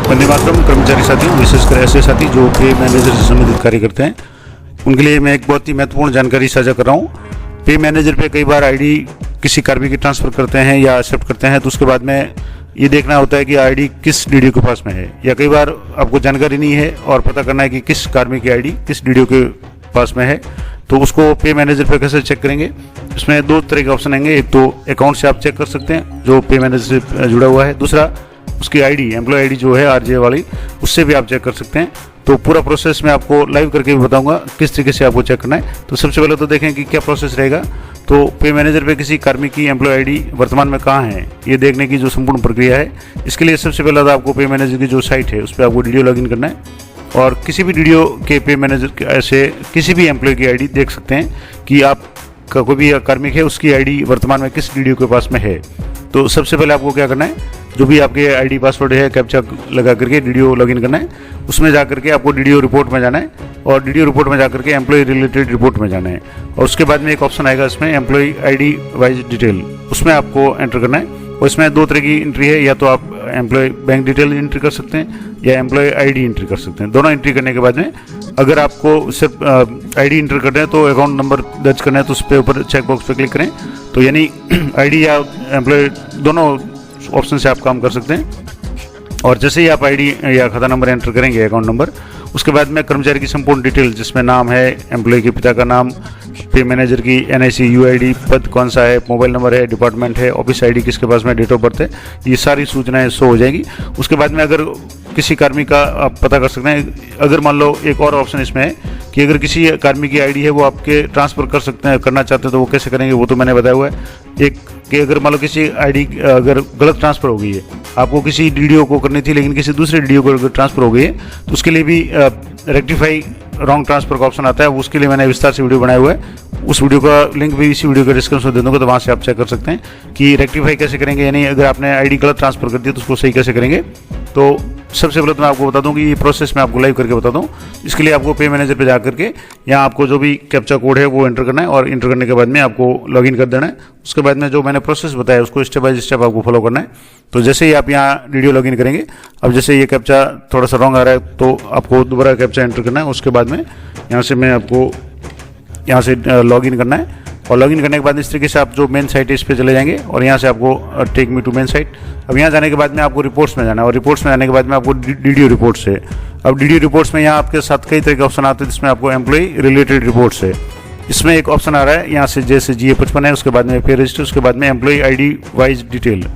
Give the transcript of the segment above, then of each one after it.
वंदे मातरम। कर्मचारी साथियों, विशेषकर ऐसे साथी जो पे मैनेजर से संबंधित कार्य करते हैं, उनके लिए मैं एक बहुत ही महत्वपूर्ण जानकारी साझा कर रहा हूँ। पे मैनेजर पे कई बार आईडी किसी कार्मिक की ट्रांसफ़र करते हैं या एक्सेप्ट करते हैं, तो उसके बाद में ये देखना होता है कि आईडी किस डीडीओ के पास में है, या कई बार आपको जानकारी नहीं है और पता करना है कि किस कार्मिक की आईडी किस डीडीओ के पास में है। तो उसको पे मैनेजर पे कैसे चेक करेंगे? इसमें दो तरह के ऑप्शन आएंगे। एक तो अकाउंट से आप चेक कर सकते हैं जो पे मैनेजर से जुड़ा हुआ है, दूसरा उसकी आईडी, एम्प्लॉय आईडी जो है आरजे वाली, उससे भी आप चेक कर सकते हैं। तो पूरा प्रोसेस मैं आपको लाइव करके भी बताऊंगा किस तरीके से आपको चेक करना है। तो सबसे पहले तो देखें कि क्या प्रोसेस रहेगा। तो पे मैनेजर पे किसी कार्मिक की एम्प्लॉय आईडी वर्तमान में कहाँ है, ये देखने की जो संपूर्ण प्रक्रिया है, इसके लिए सबसे पहले तो आपको पे मैनेजर की जो साइट है उस पर आपको डीडीओ लॉगिन करना है, और किसी भी डीडीओ के पे मैनेजर ऐसे किसी भी एम्प्लॉय की आईडी देख सकते हैं कि आपका कोई भी कार्मिक है उसकी आईडी वर्तमान में किस डीडीओ के पास में है। तो सबसे पहले आपको क्या करना है, जो भी आपके आईडी पासवर्ड है कैप्चा लगा करके डीडीओ लॉगिन करना है। उसमें जा करके आपको डीडीओ रिपोर्ट में जाना है, और डीडीओ रिपोर्ट में जा करके एम्प्लॉय रिलेटेड रिपोर्ट में जाना है, और उसके बाद में एक ऑप्शन आएगा इसमें एम्प्लॉय आईडी वाइज डिटेल, उसमें आपको एंटर करना है। और इसमें दो तरह की एंट्री है, या तो आप एम्प्लॉय बैंक डिटेल एंट्री कर सकते हैं या एम्प्लॉय आईडी एंट्री कर सकते हैं। दोनों एंट्री करने के बाद में अगर आपको सिर्फ आईडी एंटर करना है तो अकाउंट नंबर दर्ज करना है, तो उस पर ऊपर चेक बॉक्स पे क्लिक करें। तो यानी आईडी या एम्प्लॉय दोनों ऑप्शन से आप काम कर सकते हैं। और जैसे ही आप आईडी या खाता नंबर एंटर करेंगे, अकाउंट नंबर, उसके बाद में कर्मचारी की संपूर्ण डिटेल जिसमें नाम है, एम्प्लॉय के पिता का नाम, पे मैनेजर की एनआईसी यूआईडी, पद कौन सा है, मोबाइल नंबर है, डिपार्टमेंट है, ऑफिस आईडी किसके पास में, डेट ऑफ बर्थ है, ये सारी सूचनाएं शो हो जाएगी। उसके बाद में अगर किसी कार्मिक का आप पता कर सकते हैं, अगर मान लो एक और ऑप्शन इसमें है कि अगर किसी कार्मिक की आईडी है वो आपके ट्रांसफ़र कर सकते हैं, करना चाहते हैं, तो वो कैसे करेंगे वो तो मैंने बताया हुआ है। एक कि अगर मान लो किसी आईडी अगर गलत ट्रांसफ़र हो गई है, आपको किसी डीडीओ को करनी थी लेकिन किसी दूसरे डीडीओ को अगर ट्रांसफ़र हो गई है, तो उसके लिए भी रेक्टिफाई रॉन्ग ट्रांसफ़र का ऑप्शन आता है। उसके लिए मैंने विस्तार से वीडियो बनाया हुआ है, उस वीडियो का लिंक भी इसी वीडियो के डिस्क्रिप्शन में दे दूँगा, तो वहाँ से आप चेक कर सकते हैं कि रेक्टिफाई कैसे करेंगे, यानी अगर आपने आईडी गलत ट्रांसफ़र कर दी तो उसको सही कैसे करेंगे। तो सबसे पहले तो मैं आपको बता दूं कि ये प्रोसेस मैं आपको लाइव करके बता दूं। इसके लिए आपको पे मैनेजर पे जा करके यहाँ आपको जो भी कैप्चा कोड है वो एंटर करना है, और एंटर करने के बाद में आपको लॉगिन कर देना है। उसके बाद में जो मैंने प्रोसेस बताया उसको स्टेप बाय स्टेप आपको फॉलो करना है। तो जैसे ही आप यहाँ वीडियो लॉगिन करेंगे, अब जैसे ये कैप्चा थोड़ा सा रॉन्ग आ रहा है तो आपको दोबारा कैप्चा एंटर करना है। उसके बाद में यहाँ से मैं आपको यहाँ से लॉगिन करना है, और लॉगिन करने के बाद इस तरीके से आप जो मेन साइट है इस पर चले जाएंगे, और यहाँ से आपको take me to main site. अब यहाँ जाने के बाद में आपको रिपोर्ट्स में जाना है, और रिपोर्ट्स में जाने के बाद में आपको डीडीओ रिपोर्ट्स है। अब डीडीओ रिपोर्ट्स में यहाँ आपके साथ कई तरह के ऑप्शन आते हैं, जिसमें आपको एम्प्लॉय रिलेटेड रिपोर्ट्स है। इसमें एक ऑप्शन आ रहा है यहाँ से, जैसे GA55 है, उसके बाद में पे रजिस्टर, उसके बाद में एम्प्लॉय आईडी वाइज डिटेल,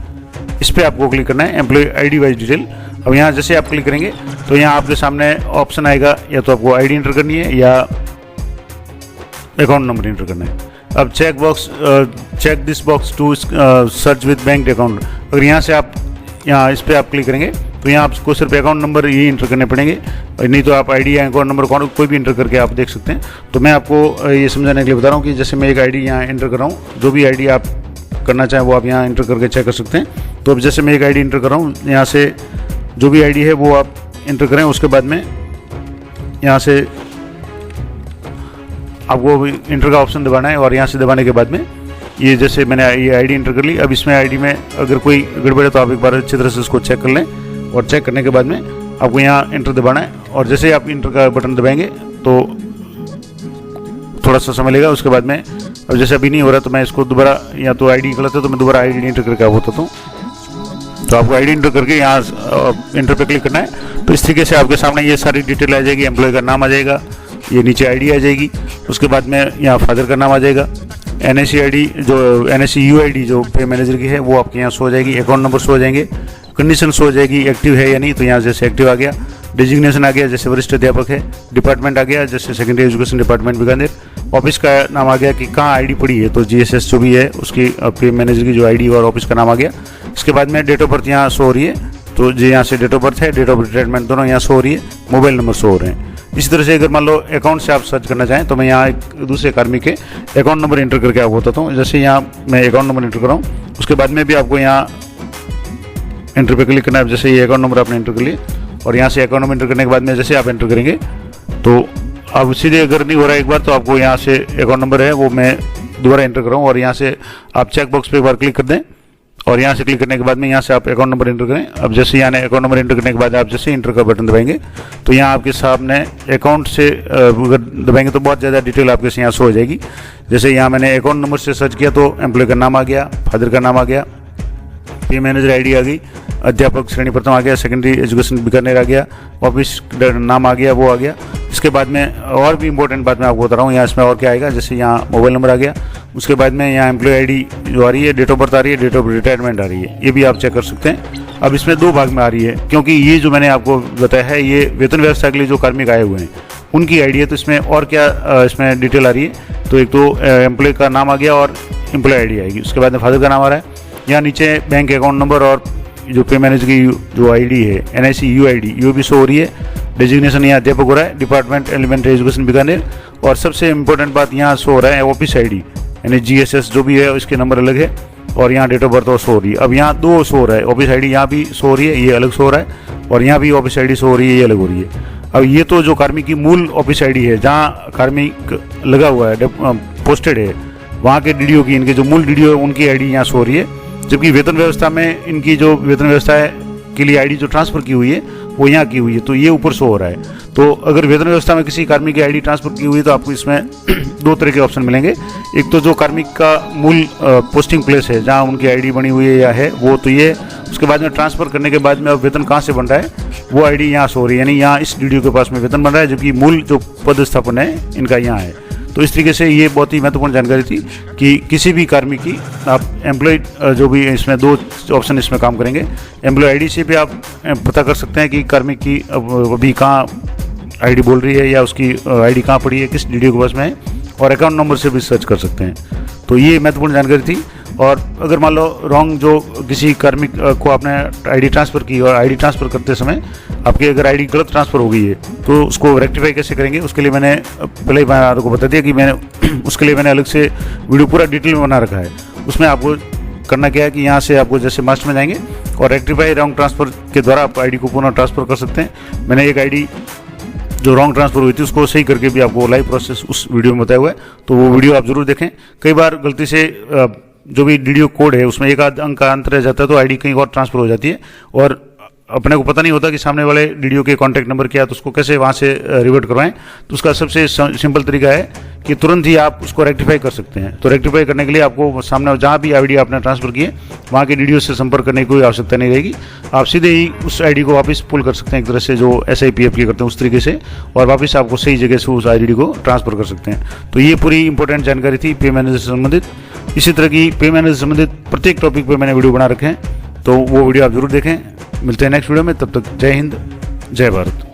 इस पर आपको क्लिक करना है, एम्प्लॉय आईडी वाइज डिटेल। अब यहाँ जैसे आप क्लिक करेंगे तो यहाँ आपके सामने ऑप्शन आएगा, या तो आपको आईडी एंटर करनी है या अकाउंट नंबर एंटर करना है। अब check this box to search with bank account, अगर यहाँ से आप यहाँ इस पर आप क्लिक करेंगे तो यहाँ आपको सिर्फ अकाउंट नंबर ही इंटर करने पड़ेंगे, नहीं तो आप आईडी या अकाउंट नंबर कोई भी इंटर करके आप देख सकते हैं। तो मैं आपको ये समझाने के लिए बता रहा हूँ कि जैसे मैं एक आईडी यहाँ इंटर कर रहा हूँ, जो भी आईडी आप करना चाहें वो आप यहाँ इंटर करके चेक कर सकते हैं। तो अब जैसे मैं एक आईडी इंटर कर रहा हूँ, यहाँ से जो भी आईडी है वो आप इंटर करें। उसके बाद में यहाँ से आपको इंटर का ऑप्शन दबाना है, और यहाँ से दबाने के बाद में ये जैसे मैंने ये आईडी इंटर कर ली। अब इसमें आईडी में अगर कोई गड़बड़ है तो आप एक बार अच्छी तरह से उसको चेक कर लें, और चेक करने के बाद में आपको यहाँ इंटर दबाना है, और जैसे ही आप इंटर का बटन दबाएंगे तो थोड़ा सा समय लगेगा। उसके बाद में अब जैसे अभी नहीं हो रहा तो मैं इसको दोबारा, या तो आईडी गलत है तो मैं दोबारा आईडी इंटर करके आप बताता हूँ। तो आपको आईडी इंटर करके यहाँ इंटर पे क्लिक करना है। तो इस तरीके से आपके सामने ये सारी डिटेल आ जाएगी, एम्प्लॉय का नाम आ जाएगा, ये नीचे आईडी आ जाएगी, उसके बाद में यहाँ फादर का नाम आ जाएगा, एनआईसी आईडी जो एनआईसी यूआईडी जो पे मैनेजर की है वो आपके यहाँ शो हो जाएगी, अकाउंट नंबर शो हो जाएंगे, कंडीशन शो हो जाएगी, एक्टिव है या नहीं, तो यहाँ जैसे एक्टिव आ गया, डिजिग्नेशन आ गया जैसे वरिष्ठ अध्यापक है, डिपार्टमेंट आ गया जैसे secondary education department Bikaner, office का नाम आ गया कि कहाँ आईडी पड़ी है, तो GSS जो भी है उसकी पे मैनेजर की जो आईडी और ऑफिस का नाम आ गया। इसके बाद में डेट ऑफ बर्थ यहाँ शो हो रही है, तो जो यहाँ से डेट ऑफ बर्थ है, डेट ऑफ रिटायरमेंट दोनों यहाँ शो हो रही है, मोबाइल नंबर शो हो रहे हैं। इसी तरह से अगर मान लो अकाउंट से आप सर्च करना चाहें तो मैं यहाँ एक दूसरे कार्मिक के अकाउंट नंबर एंटर करके आपको बताता हूँ। जैसे यहाँ मैं अकाउंट नंबर एंटर कर रहा हूँ, उसके बाद में भी आपको यहाँ एंटर पे क्लिक करना है। जैसे ये अकाउंट नंबर आपने एंटर कर लिया, और यहाँ से अकाउंट नंबर एंटर करने के बाद में जैसे आप एंटर करेंगे तो अब सीधे अगर नहीं हो रहा है एक बार, तो आपको यहाँ से अकाउंट नंबर है वो मैं दोबारा एंटर कर रहा हूँ, और यहाँ से आप चेक बॉक्स पे एक बार क्लिक कर दें, और यहाँ से क्लिक करने के बाद में यहाँ से आप अकाउंट नंबर एंटर करें। अब जैसे यहाँ अकाउंट नंबर एंटर करने के बाद आप जैसे इंटर का बटन दबाएंगे तो यहाँ आपके सामने अकाउंट से अगर दबाएंगे तो बहुत ज़्यादा डिटेल आपके से यहाँ शो हो जाएगी। जैसे यहाँ मैंने अकाउंट नंबर से सर्च किया तो एम्प्लॉय का नाम आ गया, फादर का नाम आ गया, पे मैनेजर आईडी आ गई, अध्यापक श्रेणी प्रथम आ गया, सेकेंडरी एजुकेशन बीकानेर आ गया, ऑफिस नाम आ गया, वो आ गया। इसके बाद में और भी इंपॉर्टेंट बात मैं आपको बता रहा हूँ, यहाँ इसमें और क्या आएगा, जैसे यहाँ मोबाइल नंबर आ गया, उसके बाद में यहाँ एम्प्लॉय आईडी जो आ रही है, डेट ऑफ बर्थ आ रही है, डेट ऑफ रिटायरमेंट आ रही है, ये भी आप चेक कर सकते हैं। अब इसमें 2 भाग में आ रही है, क्योंकि ये जो मैंने आपको बताया है ये वेतन व्यवस्था के लिए जो कार्मिक आए हुए हैं उनकी आईडी है। तो इसमें और क्या इसमें डिटेल आ रही है, तो एक तो एम्प्लॉय का नाम आ गया और एम्प्लॉय आईडी आएगी, उसके बाद में फादर का नाम आ रहा है, यहाँ नीचे बैंक अकाउंट नंबर और जो पे मैनेजर की जो आईडी है NIC UID ये भी शो हो रही है, डेजिग्नेशन यहाँ अध्यापक हो रहा है, डिपार्टमेंट एलिमेंट्री एजुकेशन बीकानेर, और सबसे इंपॉर्टेंट बात यहाँ शो हो रहा है ऑफिस आईडी यानी GSS जो भी है उसके नंबर अलग है, और यहाँ डेट ऑफ बर्थ और शो हो रही है। अब यहाँ 2 शो हो रहा है, ऑफिस आईडी यहाँ भी शो हो रही है, ये अलग शो हो रहा है, और यहाँ भी ऑफिस आईडी शो हो रही है, ये अलग हो रही है। अब ये तो जो कार्मिक की मूल ऑफिस आईडी है जहाँ कार्मिक लगा हुआ है पोस्टेड है वहाँ के DDO की, इनके जो मूल DDO है उनकी आईडी यहाँ शो हो रही है, जबकि वेतन व्यवस्था में इनकी जो वेतन व्यवस्था है के लिए आईडी जो ट्रांसफ़र की हुई है वो यहाँ की हुई है, तो ये ऊपर शो हो रहा है। तो अगर वेतन व्यवस्था में किसी कार्मिक की आईडी ट्रांसफ़र की हुई है तो आपको इसमें 2 तरह के ऑप्शन मिलेंगे। एक तो जो कार्मिक का मूल पोस्टिंग प्लेस है जहाँ उनकी आईडी बनी हुई है या है वो, तो ये उसके बाद में ट्रांसफ़र करने के बाद में अब वेतन कहाँ से बन रहा है वो आईडी यहाँ शो हो रही है, यानी यहाँ इस DDO के पास में वेतन बन रहा है, जबकि मूल जो पदस्थापन है इनका यहाँ है। तो इस तरीके से ये बहुत ही महत्वपूर्ण जानकारी थी कि किसी भी कार्मिक की आप एम्प्लॉय जो भी इसमें 2 ऑप्शन इसमें काम करेंगे। एम्प्लॉय आईडी से भी आप पता कर सकते हैं कि कार्मिक की अभी कहाँ आईडी बोल रही है या उसकी आईडी कहाँ पड़ी है, किस DDO के पास में है, और अकाउंट नंबर से भी सर्च कर सकते हैं। तो ये महत्वपूर्ण जानकारी थी। और अगर मान लो रॉन्ग जो किसी कार्मिक को आपने आईडी ट्रांसफ़र की और आईडी ट्रांसफ़र करते समय आपकी अगर आईडी गलत ट्रांसफ़र हो गई है तो उसको रेक्टिफाई कैसे करेंगे, उसके लिए मैंने पहले ही मैं आपको बता दिया कि उसके लिए मैंने अलग से वीडियो पूरा डिटेल में बना रखा है। उसमें आपको करना क्या है कि यहाँ से आपको जैसे मास्टर में जाएंगे और रेक्टिफाई रॉन्ग ट्रांसफ़र के द्वारा आप आईडी को पुनः ट्रांसफ़र कर सकते हैं। मैंने एक आईडी जो रॉन्ग ट्रांसफ़र हुई थी उसको सही करके भी आपको लाइव प्रोसेस उस वीडियो में बताया हुआ है, तो वो वीडियो आप जरूर देखें। कई बार गलती से जो भी DDO कोड है उसमें एक आध अंक का अंतर रह जाता है तो आईडी कहीं और ट्रांसफ़र हो जाती है और अपने को पता नहीं होता कि सामने वाले DDO के कॉन्टैक्ट नंबर क्या है, तो उसको कैसे वहाँ से रिवर्ट करवाएं। तो उसका सबसे सिंपल तरीका है कि तुरंत ही आप उसको रेक्टिफाई कर सकते हैं। तो रेक्टिफाई करने के लिए आपको सामने जहाँ भी आईडी आपने ट्रांसफ़र की है वहाँ के DDO से संपर्क करने की कोई आवश्यकता नहीं रहेगी। आप सीधे ही उस आईडी को वापस पुल कर सकते हैं, एक तरह से जो SIPF की करते हैं उस तरीके से, और वापस आपको सही जगह से उस आईडी को ट्रांसफ़र कर सकते हैं। तो ये पूरी इंपॉर्टेंट जानकारी थी पे मैनेजर से संबंधित। इसी तरह की पे मैनेजर से संबंधित प्रत्येक टॉपिक पर मैंने वीडियो बना रखे हैं, तो वो वीडियो आप जरूर देखें। मिलते हैं नेक्स्ट वीडियो में, तब तक जय हिंद, जय भारत।